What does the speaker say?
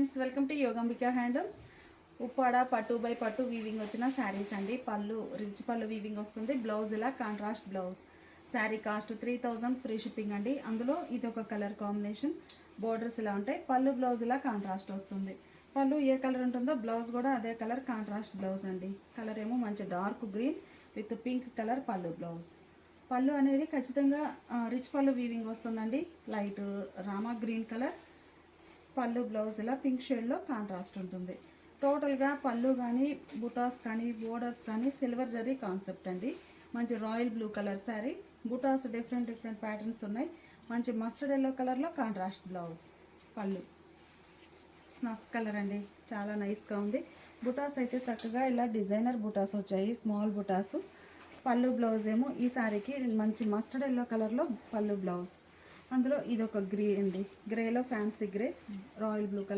Friends, welcome to Yogambika handlooms. Uppada పట్టు by పట్టు weaving వచ్చిన శారీస్ అండి. పళ్ళు రిచ్ పళ్ళు వీవింగ్ వస్తుంది. బ్లౌజ్ ఇలా contrast blouse. Sari cost 3000 free shipping అండి. అందులో ఇది ఒక కలర్ కాంబినేషన్. బోర్డర్స్ ఇలా ఉంటాయి. పళ్ళు బ్లౌజ్ ఇలా కాంట్రాస్ట్ వస్తుంది. పళ్ళు ఏ కలర్ ఉంటుందో బ్లౌజ్ కూడా అదే కలర్ కాంట్రాస్ట్ బ్లౌజ్ అండి. కలర్ ఏమో మంచి dark green with pink colour పళ్ళు బ్లౌజ్. పళ్ళు అనేది ఖచ్చితంగా రిచ్ పళ్ళు వీవింగ్ వస్తుందండి. లైట్ రామా గ్రీన్ కలర్ పళ్ళు బ్లౌజ్ ఇలా పింక్ షేడ్లో కాంట్రాస్ట్ ఉంటుంది. టోటల్గా పళ్ళు కానీ బుటాస్ కానీ బోర్డర్స్ కానీ సిల్వర్ జరీ కాన్సెప్ట్ అండి. మంచి రాయల్ బ్లూ కలర్ శారీ. బుటాస్ డిఫరెంట్ ప్యాటర్న్స్ ఉన్నాయి. మంచి మస్టర్డ్ ఎల్లో కలర్లో కాంట్రాస్ట్ బ్లౌజ్. పళ్ళు స్నఫ్ కలర్ అండి, చాలా నైస్గా ఉంది. బుటాస్ అయితే చక్కగా ఇలా డిజైనర్ బుటాస్ వచ్చాయి, స్మాల్ బుటాస్. పళ్ళు బ్లౌజ్ ఏమో ఈ శారీకి మంచి మస్టర్డ్ ఎల్లో కలర్లో పళ్ళు బ్లౌజ్. అందులో ఇదొక గ్రే అండి, గ్రేలో fancy grey, royal blue colour.